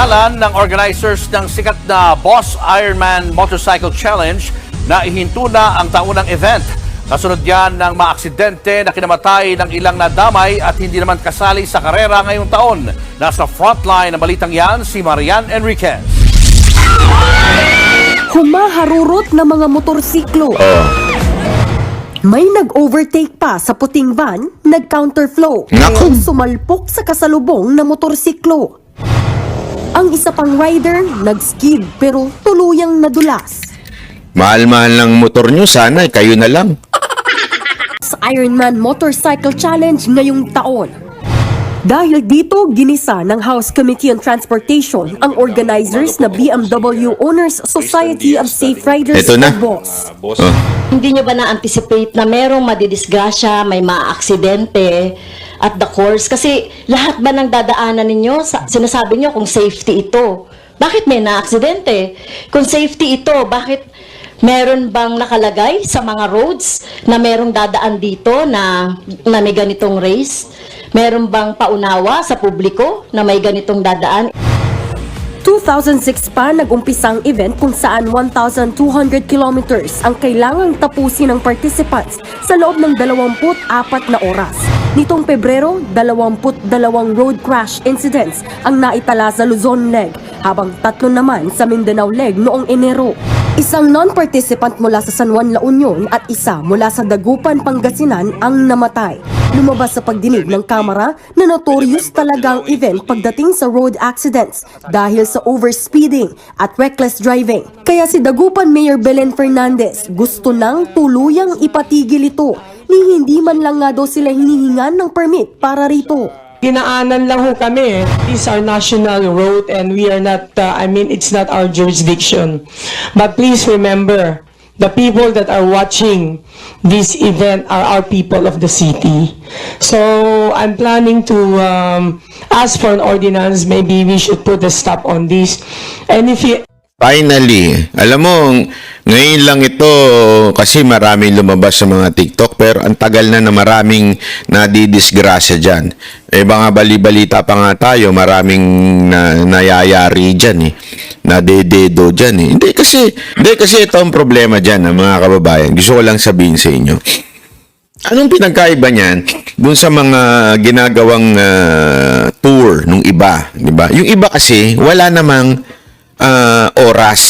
Pinag-aralan ng organizers ng sikat na Boss Ironman Motorcycle Challenge na ihinto na ang taunang event. Kasunod yan ng maaksidente na kinamatay ng ilang nadamay at hindi naman kasali sa karera ngayong taon. Nasa frontline ng balitang yan si Marian Enriquez. Humaharurot na mga motorsiklo. May nag-overtake pa sa puting van, nag-counterflow. Naku! Sumalpok sa kasalubong na motorsiklo. Ang isa pang rider, nag-skid pero tuluyang nadulas. Mahal-mahal ng motor nyo, sana kayo na lang. Sa Ironman Motorcycle Challenge ngayong taon. Dahil dito, ginisa ng House Committee on Transportation ang organizers na BMW Owners Society of Safe Riders Ito na. o BOSS. Hindi nyo ba na-anticipate na merong madidisgrasya, may maaaksidente at the course? Kasi lahat ba ng dadaanan ninyo, sinasabi nyo kung safety ito? Bakit may naaksidente? Kung safety ito, bakit meron bang nakalagay sa mga roads na merong dadaan dito na may ganitong race? Meron bang paunawa sa publiko na may ganitong dadaan? 2006 pa nag-umpisang event kung saan 1,200 kilometers ang kailangang tapusin ng participants sa loob ng 24 na oras. Nitong Pebrero, 22 road crash incidents ang naitala sa Luzon leg, habang 3 naman sa Mindanao leg noong Enero. Isang non-participant mula sa San Juan, La Union at isa mula sa Dagupan, Pangasinan ang namatay. Lumabas sa pagdinig ng kamera na notorious talagang event pagdating sa road accidents dahil sa overspeeding at reckless driving. Kaya si Dagupan Mayor Belen Fernandez gusto nang tuluyang ipatigil ito ni hindi man lang nga daw sila hinihingan ng permit para rito. Dinaanan lang ho kami. These are national road and we are not, it's not our jurisdiction. But please remember, the people that are watching this event are our people of the city. So I'm planning to ask for an ordinance. Maybe we should put a stop on this. And if you Finally, alam mo, ngayon lang ito kasi maraming lumabas sa mga TikTok pero ang tagal na maraming nadidisgrasya dyan. Mga bali-balita pa nga tayo, maraming nayayari dyan nadededo dyan Hindi kasi ito ang problema dyan mga kababayan. Gusto ko lang sabihin sa inyo. Anong pinagkaiba niyan dun sa mga ginagawang tour nung iba, di ba? Yung iba kasi wala namang oras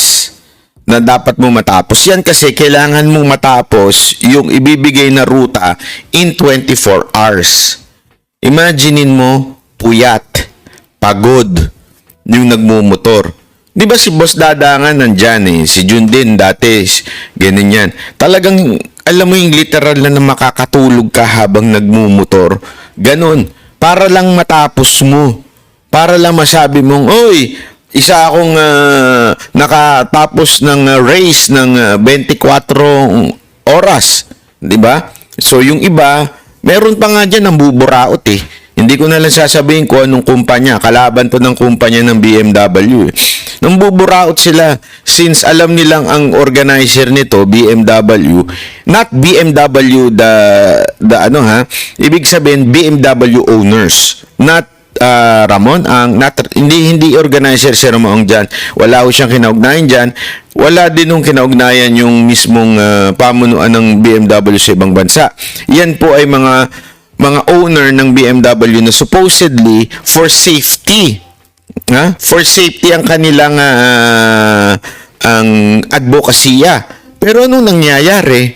na dapat mo matapos. Yan kasi kailangan mong matapos yung ibibigay na ruta in 24 hours. Imaginein mo, puyat, pagod yung nagmumotor. Di ba si Boss Dadangan nandyan si Jun din dati, ganun yan. Talagang, alam mo yung literal na makakatulog ka habang nagmumotor. Ganun. Para lang matapos mo. Para lang masabi mong, oy, isa akong nakatapos ng race ng 24 oras. Di ba? So, yung iba, meron pa nga dyan ang buburaot Hindi ko na lang sasabihin kung anong kumpanya. Kalaban to ng kumpanya ng BMW Nang buburaot sila, since alam nilang ang organizer nito, BMW, not BMW ibig sabihin BMW owners, not Ramon, hindi organizer si Ramon dyan. Wala ho siyang kinaugnayan dyan. Wala din nung kinaugnayan yung mismong pamunuan ng BMW sa ibang bansa. Yan po ay mga owner ng BMW na supposedly for safety. For safety ang kanilang ang advokasya. Pero anong nangyayari?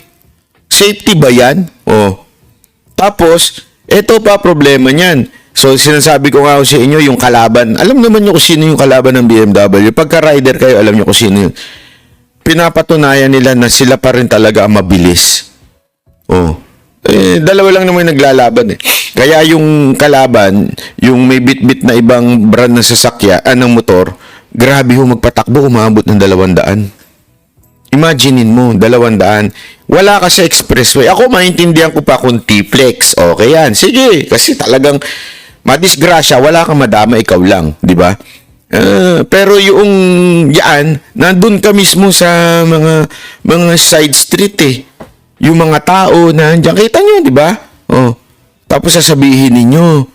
Safety ba yan? Tapos, ito pa problema niyan. So, sinasabi ko nga sa inyo, yung kalaban. Alam naman nyo kung sino yung kalaban ng BMW. Pagka rider kayo, alam nyo kung sino yun. Pinapatunayan nila na sila pa rin talaga ang mabilis. Dalawa lang naman yung naglalaban Kaya yung kalaban, yung may bit-bit na ibang brand ng sasakyan, ng motor, grabe ho magpatakbo, umabot ng 200. Imaginein mo, 200. Wala ka sa expressway. Ako, maintindihan ko pa kung T-Flex. Okay yan. Sige, kasi talagang madisgrasya, wala kang madama, ikaw lang. Di ba? Pero yung yan, nandun ka mismo sa mga side street Yung mga tao na, diyan kita nyo, di ba? Tapos sasabihin ninyo,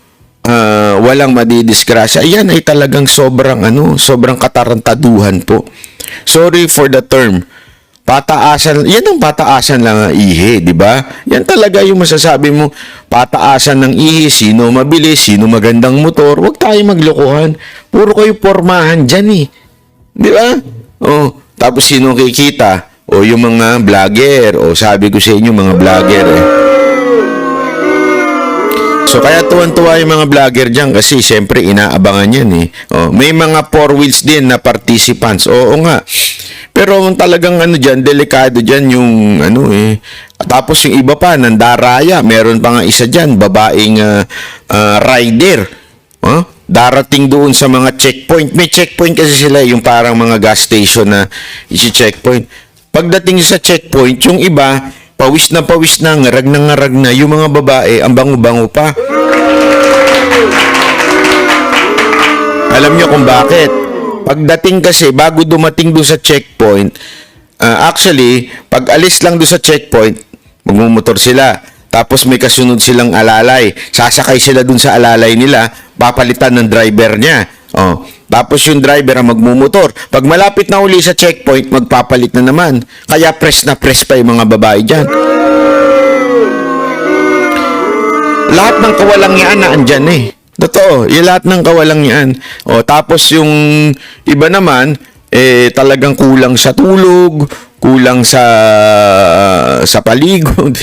walang madidisgrasya. Ayan ay talagang sobrang katarantaduhan po. Sorry for the term. Pataasan, yan ang pataasan lang ng ihi, di ba? Yan talaga yung masasabi mo, pataasan ng ihi, sino mabilis, sino magandang motor, huwag tayo maglokohan. Puro kayo pormahan dyan eh. Di ba? Oh, tapos sino kikita? O yung mga vlogger, o sabi ko sa inyo mga vlogger eh. So kaya tuwan-tuwa yung mga vlogger dyan kasi syempre inaabangan yan eh. Oh, may mga 4 wheels din na participants. Oo nga. Pero talagang dyan, delikado dyan yung Tapos yung iba pa, nandaraya. Meron pa nga isa dyan, babaeng rider. Darating doon sa mga checkpoint. May checkpoint kasi sila, yung parang mga gas station na isi-checkpoint. Pagdating sa checkpoint, yung iba, pawis na, ngarag na. Yung mga babae, ang bango-bango pa. Alam nyo kung bakit? Pagdating kasi, bago dumating doon sa checkpoint, actually, pag alis lang doon sa checkpoint, magmumotor sila. Tapos may kasunod silang alalay. Sasakay sila doon sa alalay nila, papalitan ng driver niya. Oh. Tapos yung driver ang magmumotor. Pag malapit na uli sa checkpoint, magpapalit na naman. Kaya press na press pa yung mga babae dyan. Lahat ng kawalangyaan na andyan eh. Totoo, yung lahat ng kawalangyaan. O, tapos yung iba naman, talagang kulang sa tulog, kulang sa paligod.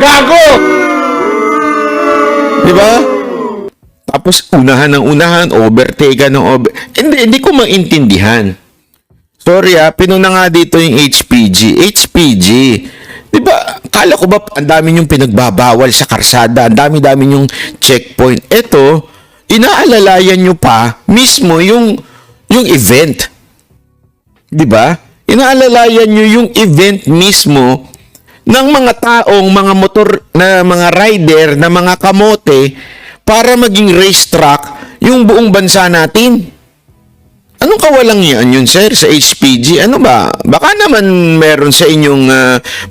Gago! Di ba? Tapos unahan ng unahan, overtake ng Hindi ko maintindihan. Sorry pinuna nga dito yung HPG. HPG. Diba, kala ko ba ang dami yung pinagbabawal sa karsada, ang dami-dami yung checkpoint. Ito, inaalalayan nyo pa mismo yung event. Diba? Inaalalayan nyo yung event mismo ng mga taong, mga motor, na mga rider, na mga kamote, para maging racetrack yung buong bansa natin. Anong kawalangyaan yun, sir, sa HPG? Ano ba? Baka naman meron sa inyong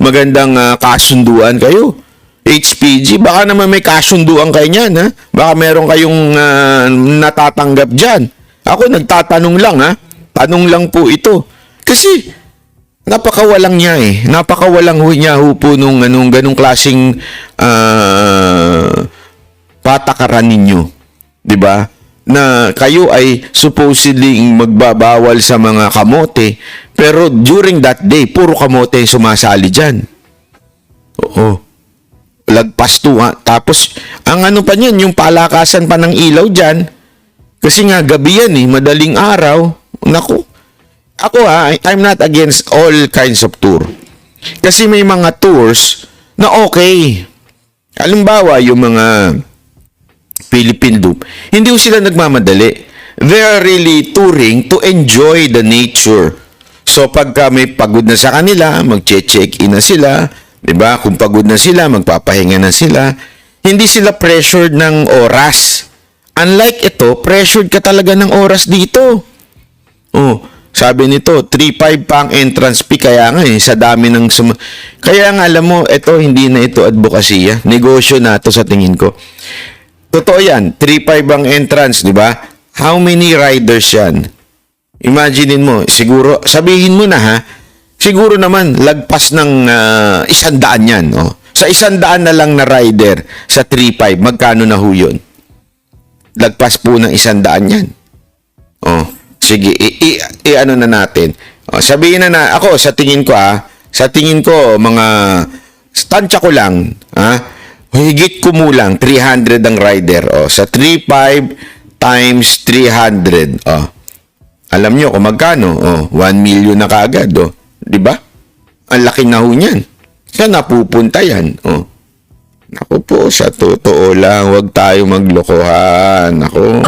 magandang kasunduan kayo. HPG, baka naman may kasunduan kayo niyan, ha? Baka meron kayong natatanggap dyan. Ako, nagtatanong lang, ha? Tanong lang po ito. Kasi, napakawalang niya eh. Napakawalang niya po nung ganung klaseng patakaran ninyo. Diba? Na kayo ay supposedly magbabawal sa mga kamote, pero during that day, puro kamote yung sumasali dyan. Oo. Lagpas to, ha? Tapos, ang pa niyan, yung palakasan pa ng ilaw dyan, kasi nga gabi yan eh, madaling araw. Naku. Ako I'm not against all kinds of tour. Kasi may mga tours na okay. Halimbawa, yung mga Philippine Loop, hindi ko sila nagmamadali. They are really touring to enjoy the nature. So, pagka may pagod na sa kanila, mag-check-in na sila. Diba? Kung pagod na sila, magpapahinga na sila. Hindi sila pressured ng oras. Unlike ito, pressured ka talaga ng oras dito. Oh, sabi nito, 3.5 pa ang entrance fee. Kaya nga sa dami ng kaya nga alam mo, ito, hindi na ito advokasya. Negosyo na ito sa tingin ko. Totoo yan, 3.5 ang entrance, di ba? How many riders yan? Imaginein mo, siguro, sabihin mo na ha, siguro naman, lagpas ng 100 yan. Oh. Sa 100 na lang na rider, sa 3.5, magkano na ho yun? Lagpas po ng 100 yan. Oh, sige, ano na natin. Oh, sabihin na ako, sa tingin ko, mga, tansya ko lang, higit kumulang 300 ang rider. O, sa 3.5 times 300. O, alam nyo kung magkano? O, 1 million na kaagad. O, di ba? Ang laki na ho niyan. Saan napupunta yan? O, naku po, sa totoo lang, huwag tayo maglokohan. Ako.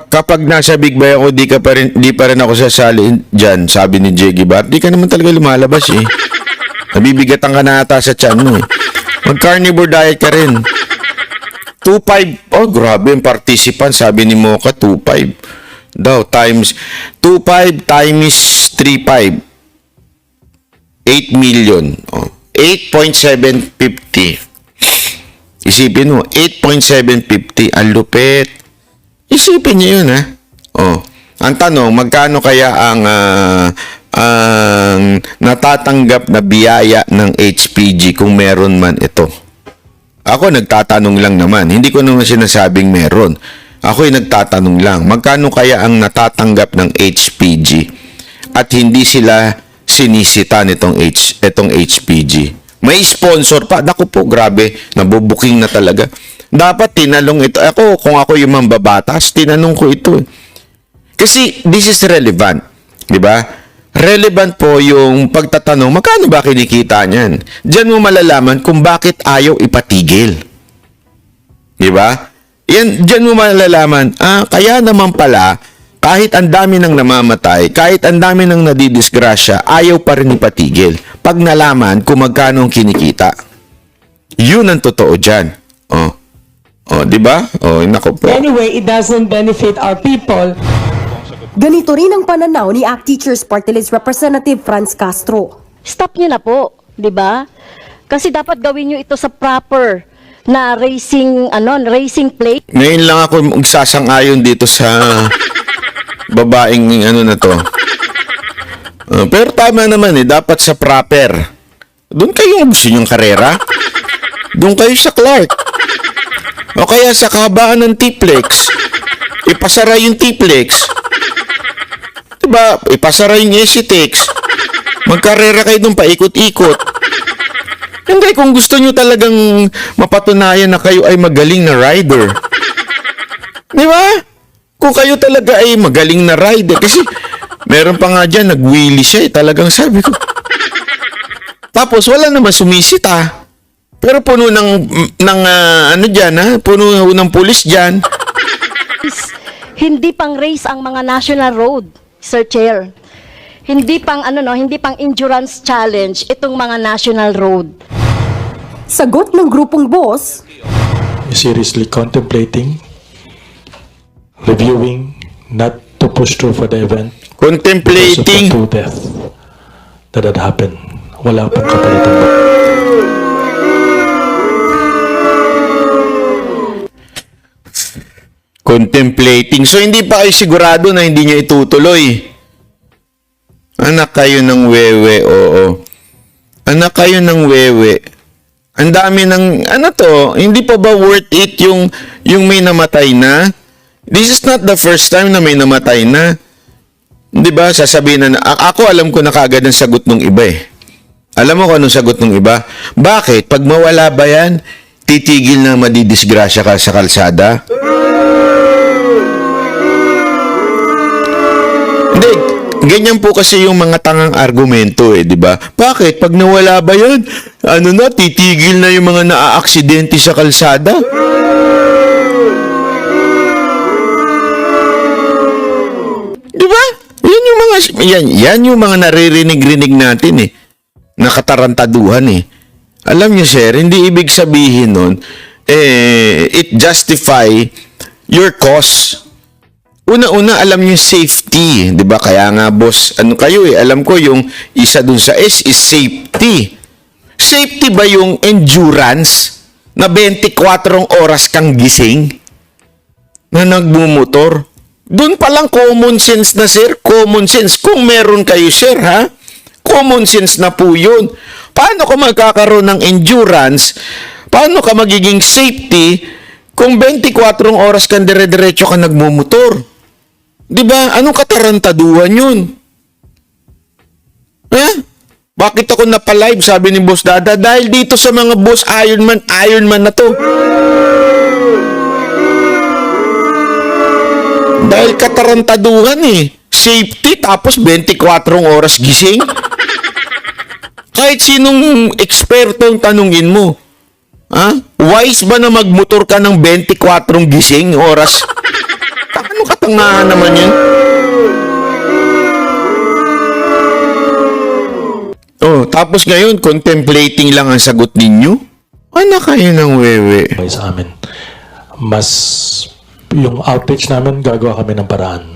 Kapag nasa Big Bay ako, di pa rin ako sasali dyan, sabi ni Jeggy Bar. Di ka naman talaga lumalabas eh. Nabibigatan ka na ata sa tiyan mo eh. Mag-carnivore diet ka rin. 2.5. Oh, grabe yung participant. Sabi ni Mocha, 2.5. Daw, times. 2.5 times 3.5. 8 million. Oh, 8.750. Isipin mo, 8.750. Ang lupit. Isipin niyo yun, ha? Oh. Ang tanong, magkano kaya ang natatanggap na biyaya ng HPG kung meron man ito? Ako nagtatanong lang naman. Hindi ko naman sinasabing meron. Ako'y nagtatanong lang. Magkano kaya ang natatanggap ng HPG at hindi sila sinisita nitong itong HPG? May sponsor pa. Naku po, grabe. Nabubuking na talaga. Dapat tinanong ito. Ako, kung ako yung mambabatas, tinanong ko ito. Kasi this is relevant. Di ba? Relevant po yung pagtatanong, magkano ba kinikita niyan? Diyan mo malalaman kung bakit ayaw ipatigil. Di ba? Diyan mo malalaman, kaya naman pala, kahit ang dami nang namamatay, kahit ang dami nang nadidisgrasya, ayaw pa rin ipatigil. Pag nalaman kung magkano ang kinikita. Yun ang totoo dyan. Di ba? Nako po. Anyway, it doesn't benefit our people. Ganito rin ang pananaw ni ACT Teachers Party List Representative Franz Castro. Stop niyo na po, 'di ba? Kasi dapat gawin niyo ito sa proper na racing plate. Ngayon lang ako magsasang-ayon dito sa babaeng na to. Pero tama naman dapat sa proper. Doon kayo gusto niyong karera. Doon kayo sa Clark. O kaya sa kahabaan ng T-Plex. Ipasara yung T-Plex. Diba? Ipasara yung SCTEX. Magkarera kayo doon paikot-ikot. Hindi, kung gusto nyo talagang mapatunayan na kayo ay magaling na rider. Di ba? Kung kayo talaga ay magaling na rider. Kasi meron pa nga dyan, nag-wheelie siya talagang sabi ko. Tapos wala naman sumisita. Pero puno puno ng pulis dyan. Hindi pang race ang mga national road, Sir Chair. Hindi pang endurance challenge itong mga national road. Sagot ng grupong boss, Seriously contemplating, reviewing, not to push through for the event. Contemplating. To death that had happened. Wala pang kapalitan ba? Contemplating. So, hindi pa kayo sigurado na hindi niya itutuloy. Anak kayo ng wewe, oo. Anak kayo ng wewe. Ang dami ng, hindi pa ba worth it yung may namatay na? This is not the first time na may namatay na. Di ba? Sasabihin na, ako alam ko na kaagad ang sagot ng iba eh. Alam mo kung anong sagot ng iba? Bakit? Pag mawala ba yan, titigil na madidisgrasya ka sa kalsada? Hindi, ganyan po kasi yung mga tangang argumento di ba? Bakit? Pag nawala ba yan, titigil na yung mga naaaksidente sa kalsada? Di ba? Yan yung mga naririnig-rinig natin nakatarantaduhan Alam niyo sir, hindi ibig sabihin nun, it justify your cause. Una-una, alam niyo safety, 'di ba? Kaya nga boss, alam ko yung isa dun sa S is safety. Safety ba yung endurance na 24 oras kang gising na nagmumotor? Doon pa lang common sense na sir, common sense. Kung meron kayo sir ha, common sense na po yun. Paano ka magkakaroon ng endurance? Paano ka magiging safety kung 24 oras kang dire-diretso ka nagmumotor? Diba? Anong katarantaduhan yun? Bakit ako napalive, sabi ni Boss Dada? Dahil dito sa mga boss Ironman na to. Dahil katarantaduhan Safety, tapos 24 oras gising. Kahit sinong ekspertong tanungin mo, wise ba na magmotor ka ng 24 gising oras? Ano katangahan naman yan? Tapos ngayon, contemplating lang ang sagot ninyo? Anak kayo ng wewe. Sa amin. Mas yung outreach namin, gagawa kami ng paraan.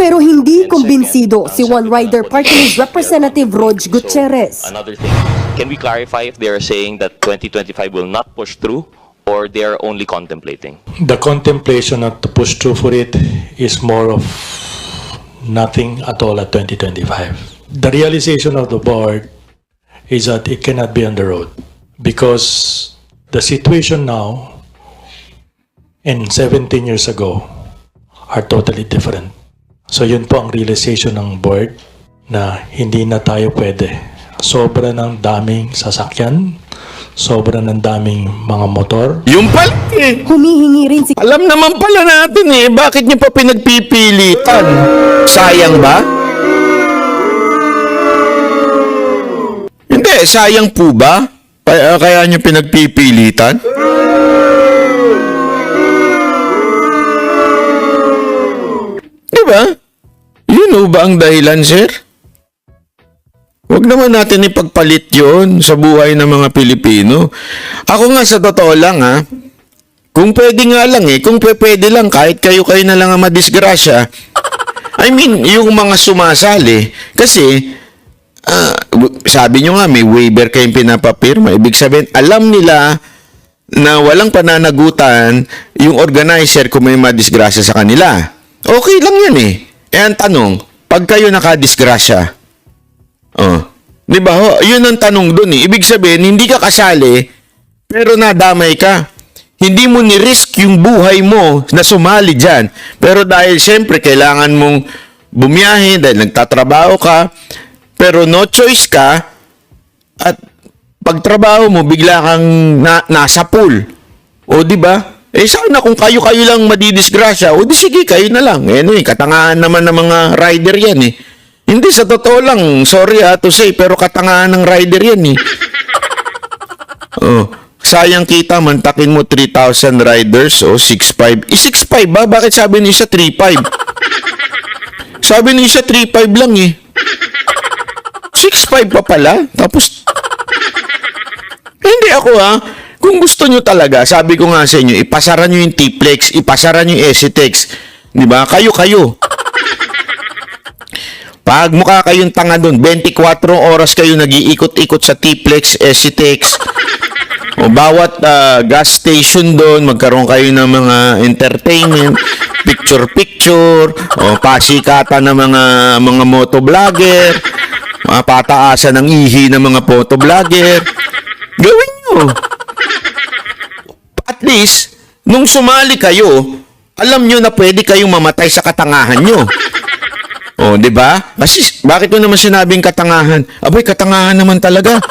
pero hindi kumbinsido si One Rider Party List Representative Rog Gutierrez. Another thing. Can we clarify if they are saying that 2025 will not push through or they are only contemplating? The contemplation not to push through for it is more of nothing at all at 2025. The realization of the board is that it cannot be on the road because the situation now and 17 years ago are totally different. So yun po ang realization ng board na hindi na tayo pwede. Sobra ng daming sasakyan, sobra ng daming mga motor. Yung pala eh. Humihingi rin si Alam naman pala natin eh, bakit niyo pa pinagpipilitan? Sayang ba? Hindi, sayang po ba? Kaya niyo pinagpipilitan? Di ba? Yun o ba ang dahilan, sir? Huwag naman natin ipagpalit yon sa buhay ng mga Pilipino. Ako nga sa totoo lang ha, kung pwede nga lang kung pwede lang, kahit kayo na lang ang madisgrasya. I mean, yung mga sumasali, kasi, sabi nyo nga, may waiver kayong pinapapirma. Ibig sabihin, alam nila na walang pananagutan yung organizer kung may madisgrasya sa kanila. Okay lang yan eh. Eh, ang tanong, pag kayo nakadisgrasya, di ba ho? Yun ang tanong dun eh. Ibig sabihin, hindi ka kasali, pero nadamay ka. Hindi mo ni-risk yung buhay mo na sumali dyan. Pero dahil syempre, kailangan mong bumiyahe dahil nagtatrabaho ka, pero no choice ka, at pagtrabaho mo, bigla kang nasa pool. O di ba? Eh sana kung kayo-kayo lang madidisgrasya, o di sige, kayo na lang. Eh no, katangahan naman ng mga rider yan eh. Hindi, sa totoo lang, sorry to say, pero katangahan ng rider yan eh. Sayang kita, mantakin mo 3,000 riders o 6,500. 6,500 ba? Bakit sabi ni isa 3,500? Sabi ni isa 3,500 lang eh. 6,500 pa pala? Tapos, hindi ako kung gusto nyo talaga, sabi ko nga sa inyo, ipasara nyo yung T-Plex, ipasara nyo yung SCTEX. Di ba? Kayo. Pag mukha kayong tanga doon, 24 oras kayo nag-iikot-ikot sa T-Plex, SCTEX. O bawat gas station doon, magkaroon kayo ng mga entertainment, picture-picture, o pasikatan ng mga motovlogger, pataasan ng ihi ng mga photovlogger. Gawin nyo. At least, nung sumali kayo, alam nyo na pwede kayong mamatay sa katangahan nyo. O, di ba? Kasi, bakit mo naman sinabing katangahan? Aboy, katangahan naman talaga.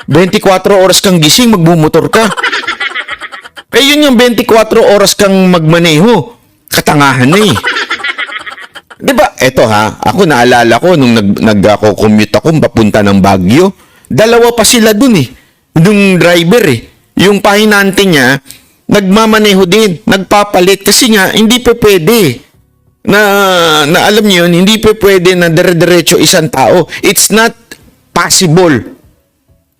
24 oras kang gising, magbumotor ka. Eh, yun yung 24 oras kang magmaneho. Katangahan na eh. Di ba? Eto ako naalala ko nung nag-commute ako papunta ng Baguio. Dalawa pa sila dun eh. Yung driver eh. Yung pahinante niya, nagmamaneho din. Nagpapalit. Kasi nga, hindi pa pwede na alam niyo yun, hindi pa pwede na dire-diretso isang tao. It's not possible.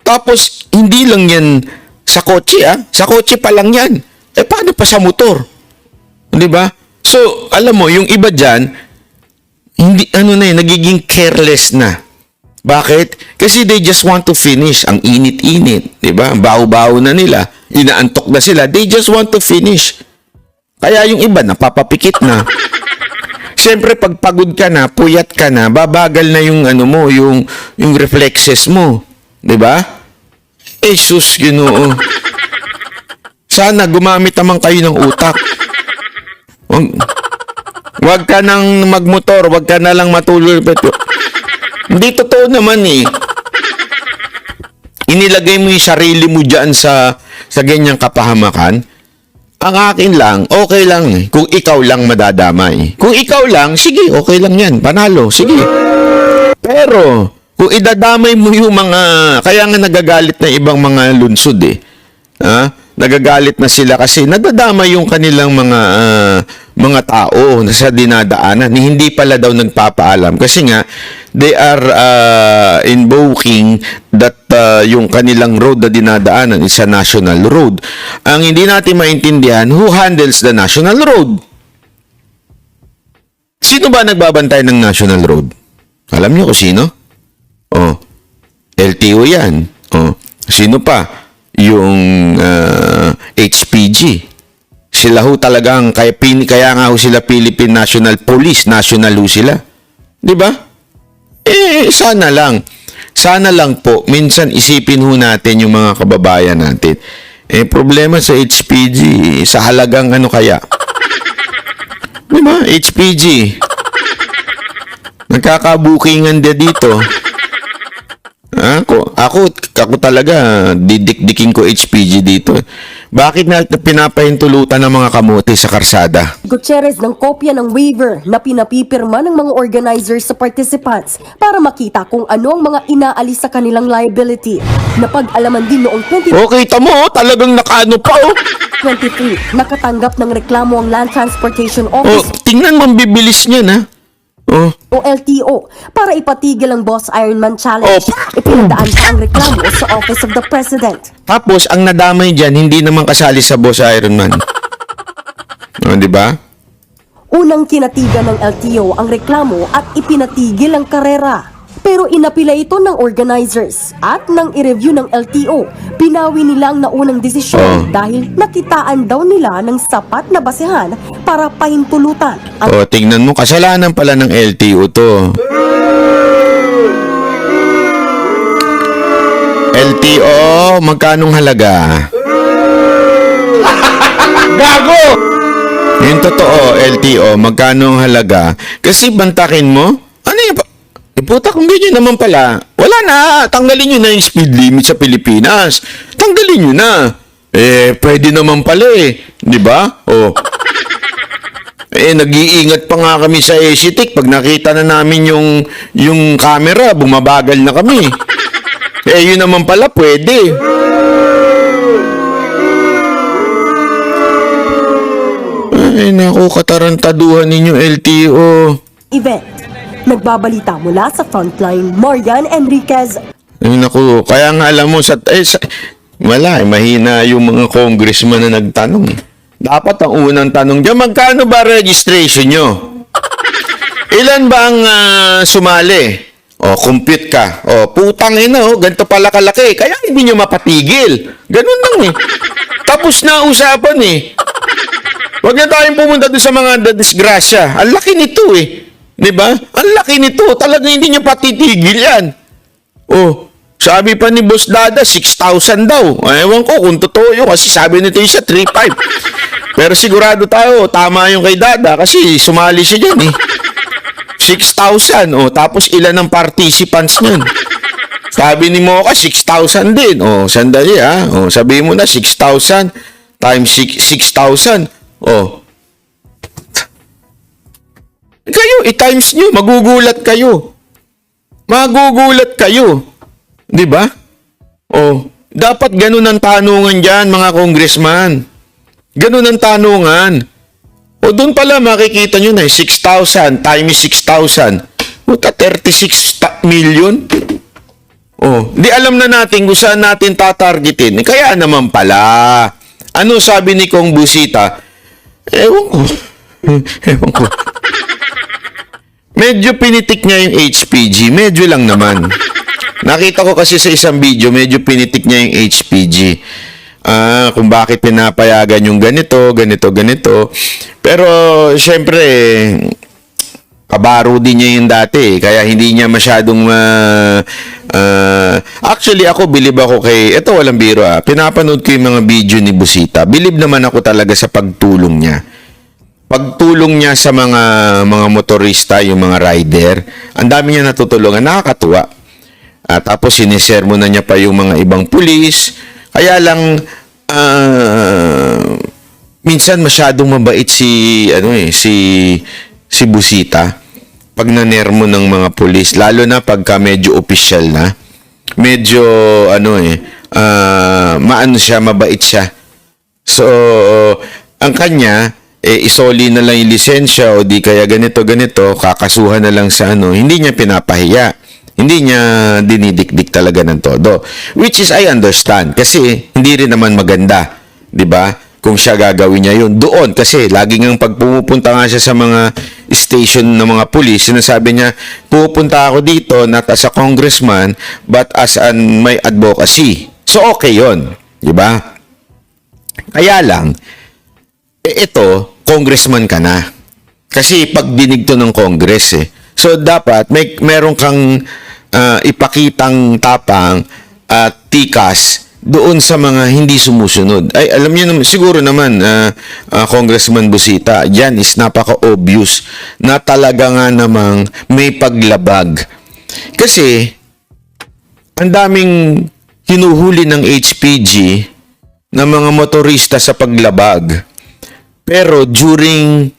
Tapos, hindi lang yan sa kotse, Sa kotse pa lang yan. Eh, paano pa sa motor? Di ba? So, alam mo, yung iba dyan, hindi, nagiging careless na. Bakit? Kasi they just want to finish. Ang init-init. Di ba? Baho-baho na nila. Inaantok na sila. They just want to finish. Kaya yung iba, napapapikit na. Siyempre, pag pagod ka na, puyat ka na, babagal na yung yung reflexes mo. 'Di ba? Eh, sus, Ginoo. Sana gumamit naman kayo ng utak. Wag ka nang magmotor, wag ka na lang matulog. Hindi totoo naman eh. Inilagay mo yung sarili mo diyan sa ganyang kapahamakan. Ang akin lang, okay lang eh. Kung ikaw lang madadamay. Kung ikaw lang, sige, okay lang yan. Panalo, sige. Pero, kung idadamay mo yung mga, kaya nga nagagalit na ibang mga lunsod eh. Nagagalit na sila kasi nadadamay yung kanilang mga tao na sa dinadaanan. Hindi pala daw nagpapaalam. Kasi nga, they are invoking that yung kanilang road na dinadaanan is a national road. Ang hindi natin maintindihan, who handles the national road? Sino ba nagbabantay ng national road? Alam niyo kung sino? LTO yan. Oh, sino pa? Yung HPG. Sila ho talagang, kaya nga ho sila Philippine National Police, national ho sila. Di ba? Sana lang po, minsan isipin ho natin yung mga kababayan natin. Problema sa HPG, sa halagang ano kaya? Di ba? HPG. Nagkakabukingan dia dito. Ako talaga, didikdikin ko HPG dito. Bakit na pinapahintulutan ng mga kamote sa karsada? Gutierrez ng kopya ng waiver na pinapipirma ng mga organizers sa participants para makita kung ano ang mga inaalis sa kanilang liability. Napag-alaman din noong Okay, tamo, talagang nakaano pa, 2023, nakatanggap ng reklamo ang Land Transportation Office tingnan mo ang bibilis niyan, ha? o LTO para ipatigil ang Boss Ironman Challenge. Ipinadaan pa ang reklamo sa Office of the President. Tapos, ang nadamay dyan, hindi naman kasali sa Boss Ironman. Di ba? Unang kinatigan ng LTO ang reklamo at ipinatigil ang karera. Pero inapila ito ng organizers at nang i-review ng LTO, pinawi nila ang naunang desisyon dahil nakitaan daw nila ng sapat na basehan para pahintulutan ang Tingnan mo, kasalanan pala ng LTO to. LTO, magkanong halaga? Gago! Yung totoo, LTO, magkanong halaga? Kasi bantakin mo, ano yung puta, kung ganyan naman pala, wala na, tanggalin nyo na yung speed limit sa Pilipinas. Tanggalin nyo na. Pwede naman pala di ba? Nag-iingat pa nga kami sa Asiatic. Pag nakita na namin yung camera, bumabagal na kami. Yun naman pala, pwede. Naku, katarantaduhan ninyo, LTO. event. Nagbabalita mula sa Frontline, Marian Enriquez. Naku, kaya nga alam mo, mahina yung mga congressman na nagtanong. Dapat ang unang tanong dyan, magkano ba registration nyo? Ilan ba ang sumali? Compute ka. Putang ina, ganito pala kalaki. Kaya hindi nyo mapatigil. Ganun lang Tapos na usapan Huwag na tayong pumunta doon sa mga disgrasya. Ang laki nito Di ba? Ang laki nito. Talagang hindi nyo patitigil yan. Sabi pa ni Boss Dada, 6,000 daw. Ewan ko kung totoo yun kasi sabi nito siya 3,500. Pero sigurado tayo, tama yung kay Dada kasi sumali siya dyan 6,000. Tapos ilan ang participants niyan? Sabi ni Mocha, 6,000 din. Sandali sabi mo na 6,000 times 6,000. Kayo, i-times nyo, magugulat kayo. Di ba? Dapat ganun ang tanungan dyan, mga congressman. Ganun ang tanungan. Doon pala makikita nyo na 6,000 times 6,000. 36 million. Di alam na natin kung saan natin tatargetin. Kaya naman pala. Ano sabi ni Kong Busita? Ewan ko. Medyo pinitik niya yung HPG. Medyo lang naman. Nakita ko kasi sa isang video, medyo pinitik niya yung HPG. Kung bakit pinapayagan yung ganito. Pero, syempre, kabaro din niya yung dati. Kaya hindi niya masyadong... actually, ako, bilib ako kay... Ito, walang biro Pinapanood ko yung mga video ni Busita. Bilib naman ako talaga sa pagtulong niya. Pagtulong niya sa mga motorista, yung mga rider, ang dami niya natutulungan, nakakatuwa. Tapos sinisermo na niya pa yung mga ibang pulis. Kaya lang minsan masyadong mabait si Busita pag nanermo ng mga pulis, lalo na pagka medyo official na. Medyo maano siya, mabait siya. So ang kanya isoli na lang yung lisensya o di kaya ganito, kakasuhan na lang sa hindi niya pinapahiya. Hindi niya dinidikdik talaga ng todo. Which is, I understand. Kasi, hindi rin naman maganda. 'Di ba? Kung siya gagawin niya yun. Doon, kasi, laging ang pagpumupunta nga siya sa mga station ng mga pulis, sinasabi niya, pupunta ako dito not as a congressman, but as an my advocacy. So, okay yon, di ba? Kaya lang, ito, congressman ka na. Kasi pag dinig to ng Congress eh. So, dapat meron kang ipakitang tapang at tikas doon sa mga hindi sumusunod. Ay, alam niyo naman, siguro naman, Congressman Busita, yan is napaka-obvious na talaga nga namang may paglabag. Kasi, ang daming hinuhuli ng HPG na mga motorista sa paglabag. Pero during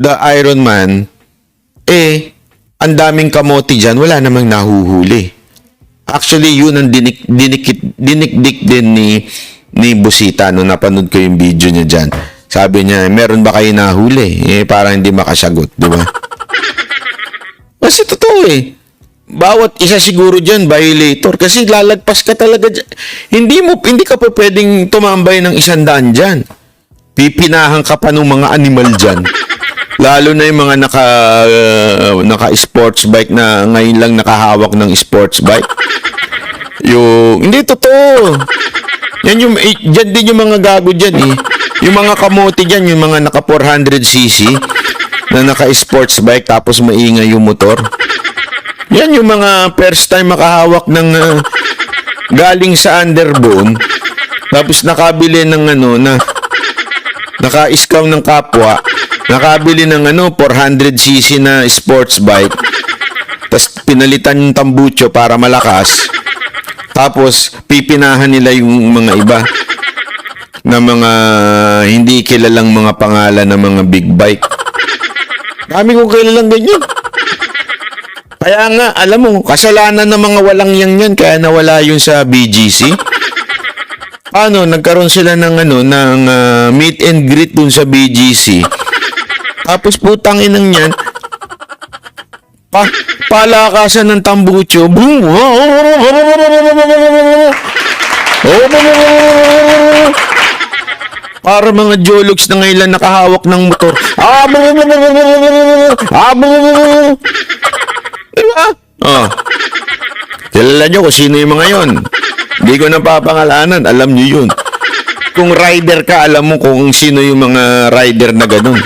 the Ironman, ang daming kamote dyan, wala namang nahuhuli. Actually, yun ang dinikdik din ni Busita nung napanood ko yung video niya dyan. Sabi niya, meron ba kayo nahuli? Para hindi makasagot, di ba? Kasi totoo eh. Bawat isa siguro dyan, violator. Kasi lalagpas ka talaga dyan. Hindi ka pa pwedeng tumambay ng 100 dyan. Pipinahan ka pa ng mga animal dyan. Lalo na yung mga naka-sports bike na ngayon lang nakahawak ng sports bike. Hindi totoo. Dyan din yung mga gago dyan eh. Yung mga kamote dyan, yung mga naka 400cc na naka-sports bike tapos maingay yung motor. Yan yung mga first time makahawak ng galing sa underbone tapos nakabili ng na naka-scout ng kapwa. Nakabili ng 400cc na sports bike. Tapos pinalitan yung tambucho para malakas. Tapos pipinahan nila yung mga iba na mga hindi kilalang mga pangalan ng mga big bike. Dami kong kilalang ganyan. Kaya nga, alam mo, kasalanan ng mga walang yan kaya nawala yun sa BGC. Nagkaroon sila ng meet and greet dun sa BGC. Tapos putang inang yan, palakasan ng tambucho. Para mga jologs na ngayon nakahawak ng motor. Diba? Kilala nyo kung sino yung mga yon. Hindi ko napapangalanan, alam nyo yun. Kung rider ka, alam mo kung sino yung mga rider na ganun.